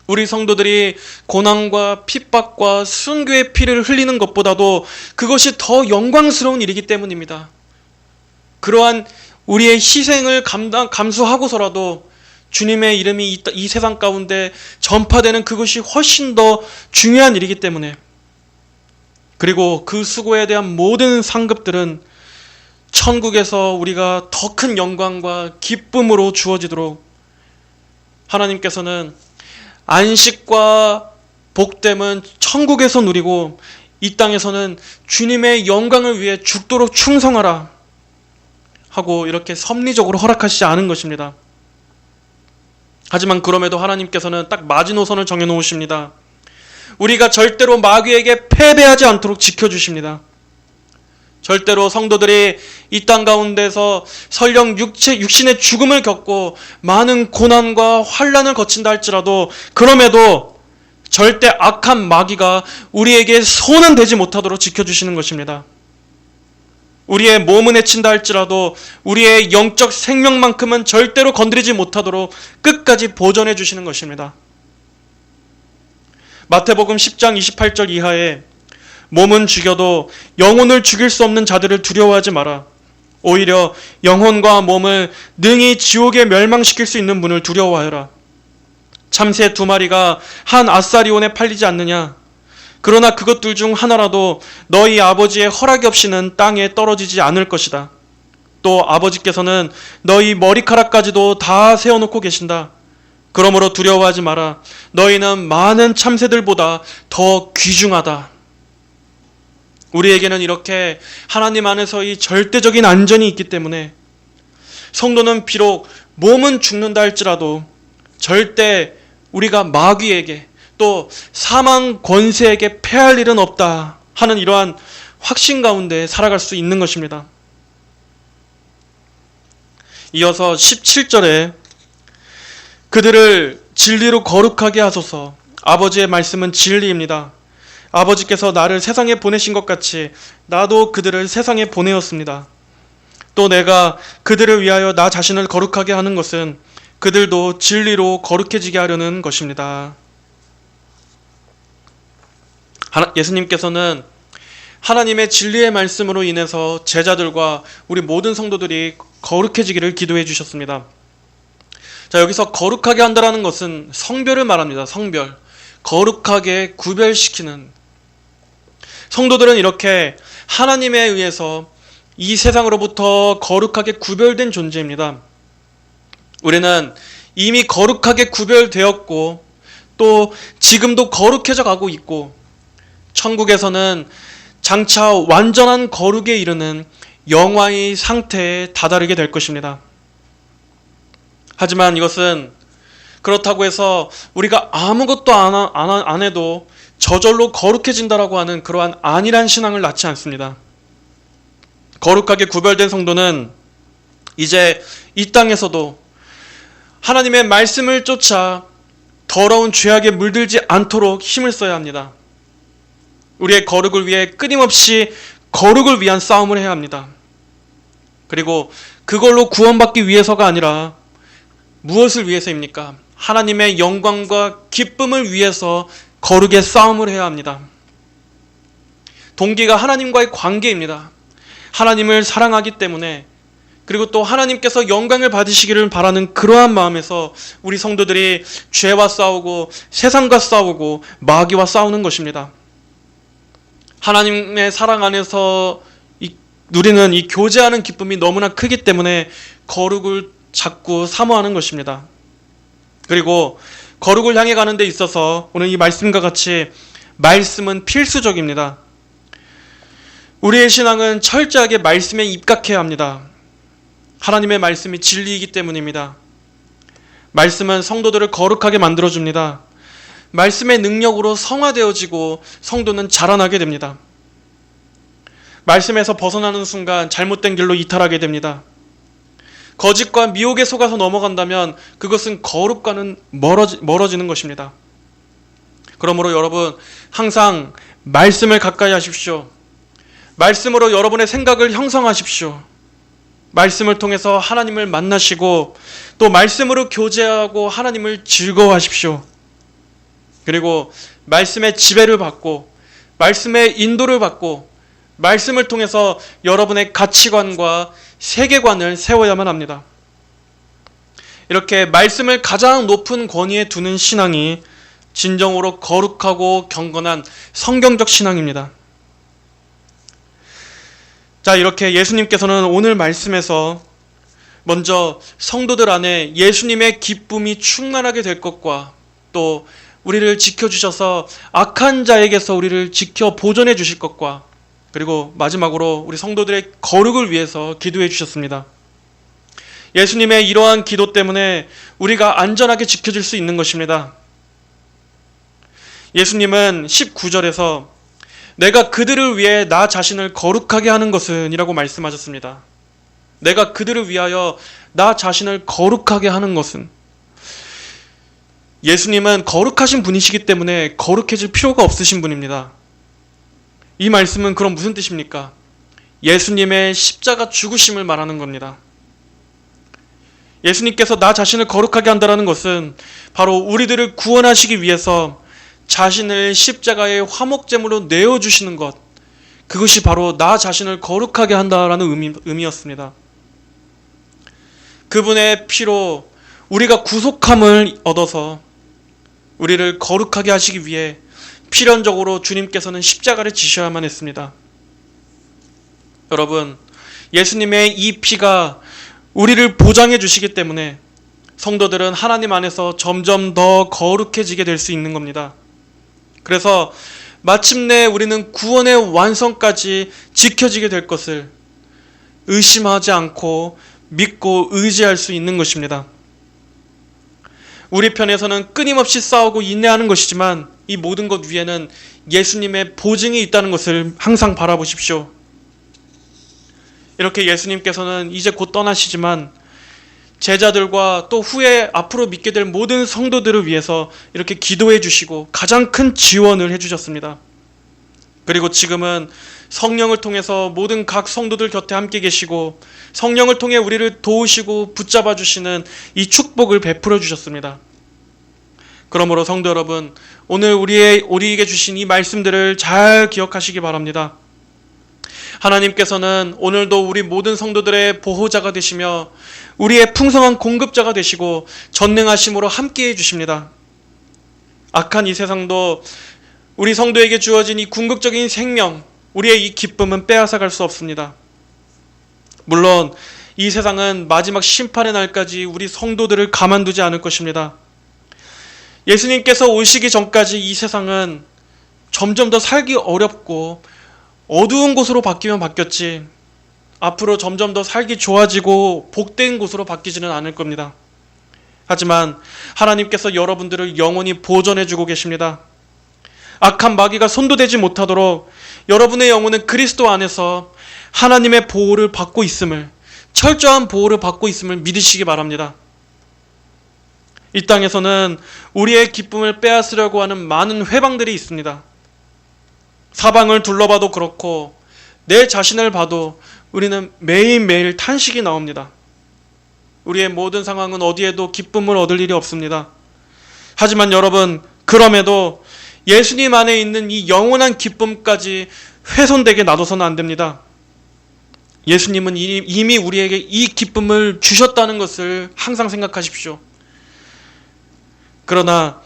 우리 성도들이 고난과 핍박과 순교의 피를 흘리는 것보다도 그것이 더 영광스러운 일이기 때문입니다. 그러한 우리의 희생을 감수하고서라도 주님의 이름이 이 세상 가운데 전파되는 그것이 훨씬 더 중요한 일이기 때문에, 그리고 그 수고에 대한 모든 상급들은 천국에서 우리가 더 큰 영광과 기쁨으로 주어지도록 하나님께서는 안식과 복됨은 천국에서 누리고 이 땅에서는 주님의 영광을 위해 죽도록 충성하라 하고 이렇게 섭리적으로 허락하시지 않은 것입니다. 하지만 그럼에도 하나님께서는 딱 마지노선을 정해놓으십니다. 우리가 절대로 마귀에게 패배하지 않도록 지켜주십니다. 절대로 성도들이 이 땅 가운데서 설령 육신의 죽음을 겪고 많은 고난과 환난을 거친다 할지라도 그럼에도 절대 악한 마귀가 우리에게 손은 대지 못하도록 지켜주시는 것입니다. 우리의 몸은 해친다 할지라도 우리의 영적 생명만큼은 절대로 건드리지 못하도록 끝까지 보존해 주시는 것입니다. 마태복음 10장 28절 이하에 몸은 죽여도 영혼을 죽일 수 없는 자들을 두려워하지 마라. 오히려 영혼과 몸을 능히 지옥에 멸망시킬 수 있는 분을 두려워하여라. 참새 2마리가 한 아사리온에 팔리지 않느냐? 그러나 그것들 중 하나라도 너희 아버지의 허락이 없이는 땅에 떨어지지 않을 것이다. 또 아버지께서는 너희 머리카락까지도 다 세워놓고 계신다. 그러므로 두려워하지 마라. 너희는 많은 참새들보다 더 귀중하다. 우리에게는 이렇게 하나님 안에서의 절대적인 안전이 있기 때문에 성도는 비록 몸은 죽는다 할지라도 절대 우리가 마귀에게 또 사망 권세에게 패할 일은 없다 하는 이러한 확신 가운데 살아갈 수 있는 것입니다. 이어서 17절에 그들을 진리로 거룩하게 하소서. 아버지의 말씀은 진리입니다. 아버지께서 나를 세상에 보내신 것 같이 나도 그들을 세상에 보내었습니다. 또 내가 그들을 위하여 나 자신을 거룩하게 하는 것은 그들도 진리로 거룩해지게 하려는 것입니다. 예수님께서는 하나님의 진리의 말씀으로 인해서 제자들과 우리 모든 성도들이 거룩해지기를 기도해 주셨습니다. 자, 여기서 거룩하게 한다라는 것은 성별을 말합니다. 성별. 거룩하게 구별시키는. 성도들은 이렇게 하나님에 의해서 이 세상으로부터 거룩하게 구별된 존재입니다. 우리는 이미 거룩하게 구별되었고 또 지금도 거룩해져 가고 있고 천국에서는 장차 완전한 거룩에 이르는 영화의 상태에 다다르게 될 것입니다. 하지만 이것은 그렇다고 해서 우리가 아무것도 안 해도 저절로 거룩해진다라고 하는 그러한 안일한 신앙을 낳지 않습니다. 거룩하게 구별된 성도는 이제 이 땅에서도 하나님의 말씀을 쫓아 더러운 죄악에 물들지 않도록 힘을 써야 합니다. 우리의 거룩을 위해 끊임없이 거룩을 위한 싸움을 해야 합니다. 그리고 그걸로 구원받기 위해서가 아니라 무엇을 위해서입니까? 하나님의 영광과 기쁨을 위해서 거룩의 싸움을 해야 합니다. 동기가 하나님과의 관계입니다. 하나님을 사랑하기 때문에 그리고 또 하나님께서 영광을 받으시기를 바라는 그러한 마음에서 우리 성도들이 죄와 싸우고 세상과 싸우고 마귀와 싸우는 것입니다. 하나님의 사랑 안에서 누리는 이 교제하는 기쁨이 너무나 크기 때문에 거룩을 자꾸 사모하는 것입니다. 그리고 거룩을 향해 가는 데 있어서 오늘 이 말씀과 같이 말씀은 필수적입니다. 우리의 신앙은 철저하게 말씀에 입각해야 합니다. 하나님의 말씀이 진리이기 때문입니다. 말씀은 성도들을 거룩하게 만들어줍니다. 말씀의 능력으로 성화되어지고 성도는 자라나게 됩니다. 말씀에서 벗어나는 순간 잘못된 길로 이탈하게 됩니다. 거짓과 미혹에 속아서 넘어간다면 그것은 거룩과는 멀어지는 것입니다. 그러므로 여러분 항상 말씀을 가까이 하십시오. 말씀으로 여러분의 생각을 형성하십시오. 말씀을 통해서 하나님을 만나시고 또 말씀으로 교제하고 하나님을 즐거워하십시오. 그리고 말씀의 지배를 받고 말씀의 인도를 받고 말씀을 통해서 여러분의 가치관과 세계관을 세워야만 합니다. 이렇게 말씀을 가장 높은 권위에 두는 신앙이 진정으로 거룩하고 경건한 성경적 신앙입니다. 자, 이렇게 예수님께서는 오늘 말씀에서 먼저 성도들 안에 예수님의 기쁨이 충만하게 될 것과 또 우리를 지켜주셔서 악한 자에게서 우리를 지켜 보존해 주실 것과 그리고 마지막으로 우리 성도들의 거룩을 위해서 기도해 주셨습니다. 예수님의 이러한 기도 때문에 우리가 안전하게 지켜질 수 있는 것입니다. 예수님은 19절에서 내가 그들을 위해 나 자신을 거룩하게 하는 것은 이라고 말씀하셨습니다. 내가 그들을 위하여 나 자신을 거룩하게 하는 것은, 예수님은 거룩하신 분이시기 때문에 거룩해질 필요가 없으신 분입니다. 이 말씀은 그럼 무슨 뜻입니까? 예수님의 십자가 죽으심을 말하는 겁니다. 예수님께서 나 자신을 거룩하게 한다는 것은 바로 우리들을 구원하시기 위해서 자신을 십자가의 화목제물로 내어주시는 것, 그것이 바로 나 자신을 거룩하게 한다라는 의미였습니다. 그분의 피로 우리가 구속함을 얻어서 우리를 거룩하게 하시기 위해 필연적으로 주님께서는 십자가를 지셔야만 했습니다. 여러분, 예수님의 이 피가 우리를 보장해 주시기 때문에 성도들은 하나님 안에서 점점 더 거룩해지게 될 수 있는 겁니다. 그래서 마침내 우리는 구원의 완성까지 지켜지게 될 것을 의심하지 않고 믿고 의지할 수 있는 것입니다. 우리 편에서는 끊임없이 싸우고 인내하는 것이지만 이 모든 것 위에는 예수님의 보증이 있다는 것을 항상 바라보십시오. 이렇게 예수님께서는 이제 곧 떠나시지만 제자들과 또 후에 앞으로 믿게 될 모든 성도들을 위해서 이렇게 기도해 주시고 가장 큰 지원을 해 주셨습니다. 그리고 지금은 성령을 통해서 모든 각 성도들 곁에 함께 계시고 성령을 통해 우리를 도우시고 붙잡아 주시는 이 축복을 베풀어 주셨습니다. 그러므로 성도 여러분, 오늘 우리에게 주신 이 말씀들을 잘 기억하시기 바랍니다. 하나님께서는 오늘도 우리 모든 성도들의 보호자가 되시며 우리의 풍성한 공급자가 되시고 전능하심으로 함께해 주십니다. 악한 이 세상도 우리 성도에게 주어진 이 궁극적인 생명, 우리의 이 기쁨은 빼앗아갈 수 없습니다. 물론 이 세상은 마지막 심판의 날까지 우리 성도들을 가만두지 않을 것입니다. 예수님께서 오시기 전까지 이 세상은 점점 더 살기 어렵고 어두운 곳으로 바뀌면 바뀌었지 앞으로 점점 더 살기 좋아지고 복된 곳으로 바뀌지는 않을 겁니다. 하지만 하나님께서 여러분들을 영원히 보존해주고 계십니다. 악한 마귀가 손도대지 못하도록 여러분의 영혼은 그리스도 안에서 하나님의 보호를 받고 있음을, 철저한 보호를 받고 있음을 믿으시기 바랍니다. 이 땅에서는 우리의 기쁨을 빼앗으려고 하는 많은 회방들이 있습니다. 사방을 둘러봐도 그렇고 내 자신을 봐도 우리는 매일매일 탄식이 나옵니다. 우리의 모든 상황은 어디에도 기쁨을 얻을 일이 없습니다. 하지만 여러분, 그럼에도 예수님 안에 있는 이 영원한 기쁨까지 훼손되게 놔둬서는 안 됩니다. 예수님은 이미 우리에게 이 기쁨을 주셨다는 것을 항상 생각하십시오. 그러나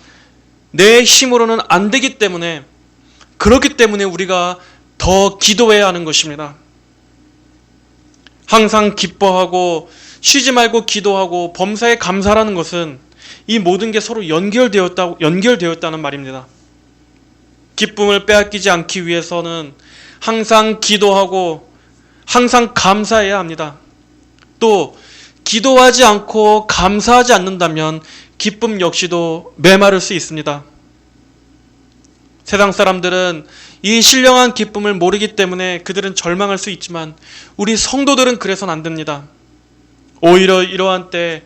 내 힘으로는 안 되기 때문에, 그렇기 때문에 우리가 더 기도해야 하는 것입니다. 항상 기뻐하고 쉬지 말고 기도하고 범사에 감사라는 것은 이 모든 게 서로 연결되었다는 말입니다. 기쁨을 빼앗기지 않기 위해서는 항상 기도하고 항상 감사해야 합니다. 또 기도하지 않고 감사하지 않는다면 기쁨 역시도 메마를 수 있습니다. 세상 사람들은 이 신령한 기쁨을 모르기 때문에 그들은 절망할 수 있지만 우리 성도들은 그래서는 안 됩니다. 오히려 이러한 때,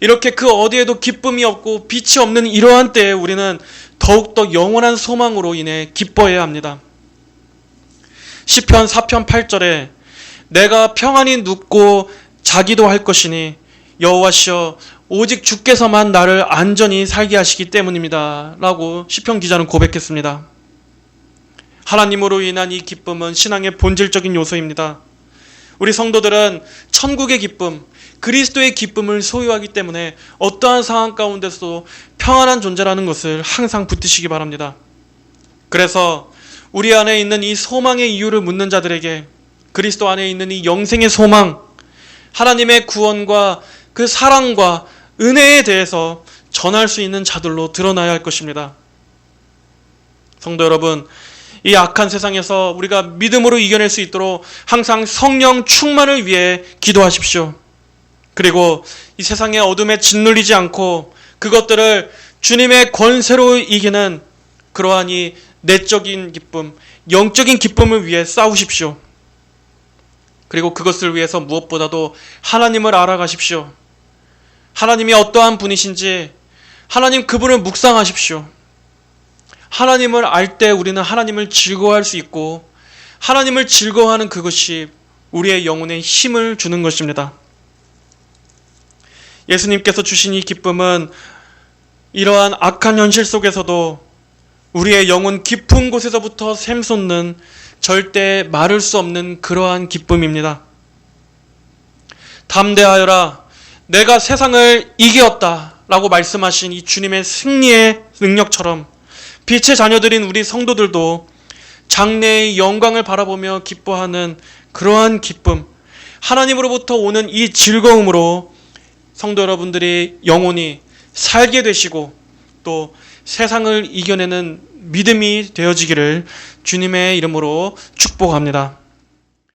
이렇게 그 어디에도 기쁨이 없고 빛이 없는 이러한 때에 우리는 더욱더 영원한 소망으로 인해 기뻐해야 합니다. 시편 4편 8절에 내가 평안히 눕고 자기도 할 것이니 여호와시여 오직 주께서만 나를 안전히 살게 하시기 때문입니다 라고 시편 기자는 고백했습니다. 하나님으로 인한 이 기쁨은 신앙의 본질적인 요소입니다. 우리 성도들은 천국의 기쁨, 그리스도의 기쁨을 소유하기 때문에 어떠한 상황 가운데서도 평안한 존재라는 것을 항상 붙드시기 바랍니다. 그래서 우리 안에 있는 이 소망의 이유를 묻는 자들에게 그리스도 안에 있는 이 영생의 소망, 하나님의 구원과 그 사랑과 은혜에 대해서 전할 수 있는 자들로 드러나야 할 것입니다. 성도 여러분, 이 악한 세상에서 우리가 믿음으로 이겨낼 수 있도록 항상 성령 충만을 위해 기도하십시오. 그리고 이 세상의 어둠에 짓눌리지 않고 그것들을 주님의 권세로 이기는 그러한 이 내적인 기쁨, 영적인 기쁨을 위해 싸우십시오. 그리고 그것을 위해서 무엇보다도 하나님을 알아가십시오. 하나님이 어떠한 분이신지 하나님 그분을 묵상하십시오. 하나님을 알 때 우리는 하나님을 즐거워할 수 있고 하나님을 즐거워하는 그것이 우리의 영혼에 힘을 주는 것입니다. 예수님께서 주신 이 기쁨은 이러한 악한 현실 속에서도 우리의 영혼 깊은 곳에서부터 샘솟는 절대 말할 수 없는 그러한 기쁨입니다. 담대하여라, 내가 세상을 이기었다 라고 말씀하신 이 주님의 승리의 능력처럼 빛의 자녀들인 우리 성도들도 장래의 영광을 바라보며 기뻐하는 그러한 기쁨, 하나님으로부터 오는 이 즐거움으로 성도 여러분들이 영혼이 살게 되시고 또 세상을 이겨내는 믿음이 되어지기를 주님의 이름으로 축복합니다.